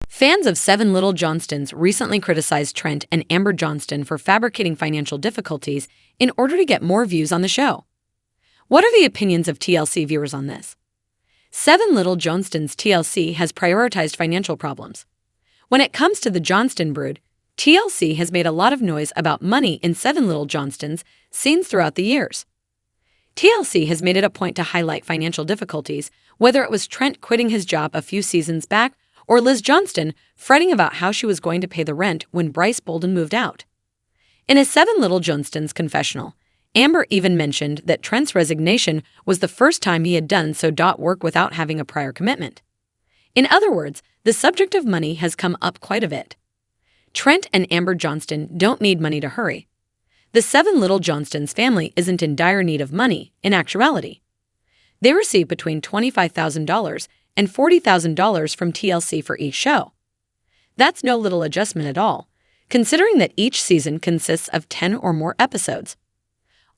Fans of Seven Little Johnstons recently criticized Trent and Amber Johnston for fabricating financial difficulties in order to get more views on the show. What are the opinions of TLC viewers on this? Seven Little Johnstons TLC has prioritized financial problems. When it comes to the Johnston brood, TLC has made a lot of noise about money in Seven Little Johnstons scenes throughout the years. TLC has made it a point to highlight financial difficulties, whether it was Trent quitting his job a few seasons back or Liz Johnston fretting about how she was going to pay the rent when Bryce Bolden moved out. In a Seven Little Johnstons confessional, Amber even mentioned that Trent's resignation was the first time he had done so. Work without having a prior commitment. In other words, the subject of money has come up quite a bit. Trent and Amber Johnston don't need money to hurry. The Seven Little Johnstons family isn't in dire need of money, in actuality. They receive between $25,000 and $40,000 from TLC for each show. That's no little adjustment at all, considering that each season consists of 10 or more episodes.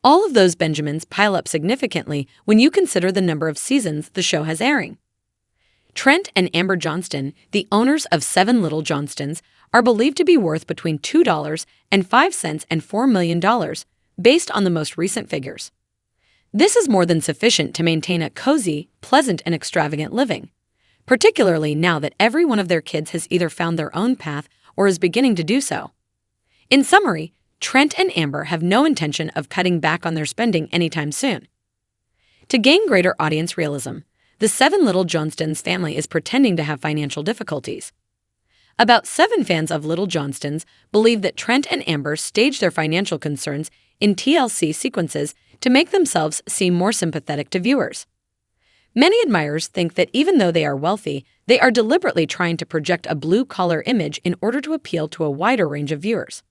All of those Benjamins pile up significantly when you consider the number of seasons the show has airing. Trent and Amber Johnston, the owners of Seven Little Johnstons, are believed to be worth between $2.05 and $4 million, based on the most recent figures. This is more than sufficient to maintain a cozy, pleasant, and extravagant living, particularly now that every one of their kids has either found their own path or is beginning to do so. In summary, Trent and Amber have no intention of cutting back on their spending anytime soon. To gain greater audience realism, the Seven Little Johnstons family is pretending to have financial difficulties. About 7 fans of Little Johnstons believe that Trent and Amber staged their financial concerns in TLC sequences to make themselves seem more sympathetic to viewers. Many admirers think that even though they are wealthy, they are deliberately trying to project a blue-collar image in order to appeal to a wider range of viewers.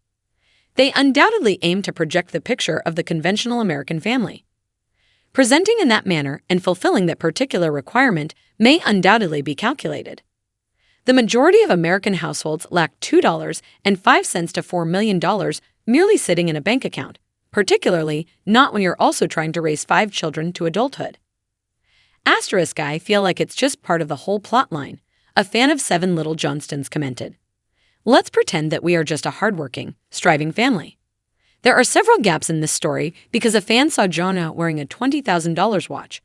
They undoubtedly aim to project the picture of the conventional American family. Presenting in that manner and fulfilling that particular requirement may undoubtedly be calculated. The majority of American households lack $2.05 to $4 million merely sitting in a bank account, particularly not when you're also trying to raise 5 children to adulthood. I feel like it's just part of the whole plot line, a fan of Seven Little Johnstons commented. Let's pretend that we are just a hardworking, striving family. There are several gaps in this story because a fan saw Jonah wearing a $20,000 watch,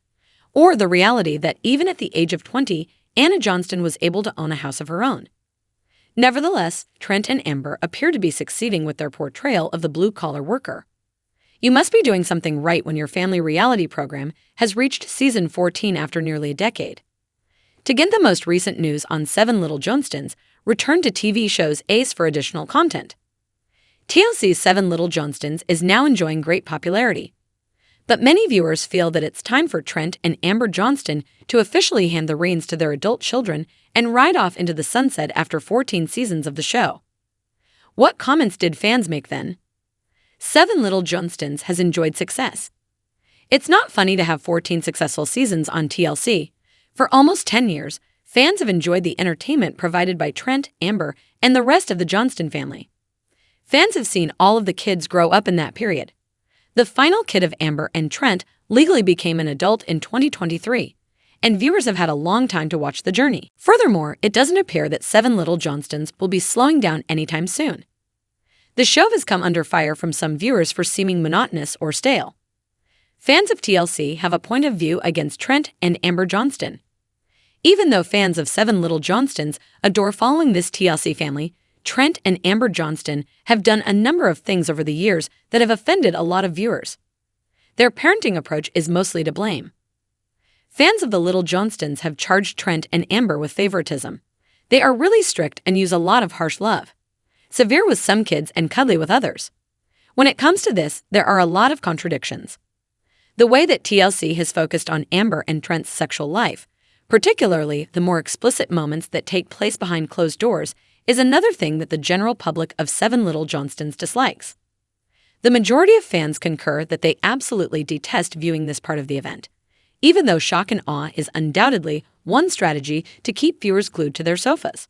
or the reality that even at the age of 20, Anna Johnston was able to own a house of her own. Nevertheless, Trent and Amber appear to be succeeding with their portrayal of the blue-collar worker. You must be doing something right when your family reality program has reached season 14 after nearly a decade. To get the most recent news on Seven Little Johnstons, return to TV show's Ace for additional content. TLC's Seven Little Johnstons is now enjoying great popularity. But many viewers feel that it's time for Trent and Amber Johnston to officially hand the reins to their adult children and ride off into the sunset after 14 seasons of the show. What comments did fans make then? Seven Little Johnstons has enjoyed success. It's not funny to have 14 successful seasons on TLC. For almost 10 years, fans have enjoyed the entertainment provided by Trent, Amber, and the rest of the Johnston family. Fans have seen all of the kids grow up in that period. The final kid of Amber and Trent legally became an adult in 2023, and viewers have had a long time to watch the journey. Furthermore, it doesn't appear that Seven Little Johnstons will be slowing down anytime soon. The show has come under fire from some viewers for seeming monotonous or stale. Fans of TLC have a point of view against Trent and Amber Johnston. Even though fans of Seven Little Johnstons adore following this TLC family, Trent and Amber Johnston have done a number of things over the years that have offended a lot of viewers. Their parenting approach is mostly to blame. Fans of the Little Johnstons have charged Trent and Amber with favoritism. They are really strict and use a lot of harsh love. Severe with some kids and cuddly with others. When it comes to this, there are a lot of contradictions. The way that TLC has focused on Amber and Trent's sexual life, particularly the more explicit moments that take place behind closed doors, is another thing that the general public of Seven Little Johnstons dislikes. The majority of fans concur that they absolutely detest viewing this part of the event, even though shock and awe is undoubtedly one strategy to keep viewers glued to their sofas.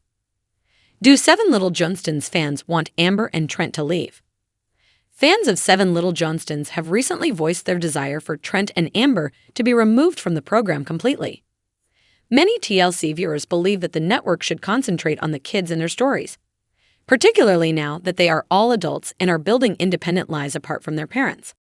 Do Seven Little Johnstons fans want Amber and Trent to leave? Fans of Seven Little Johnstons have recently voiced their desire for Trent and Amber to be removed from the program completely. Many TLC viewers believe that the network should concentrate on the kids and their stories, particularly now that they are all adults and are building independent lives apart from their parents.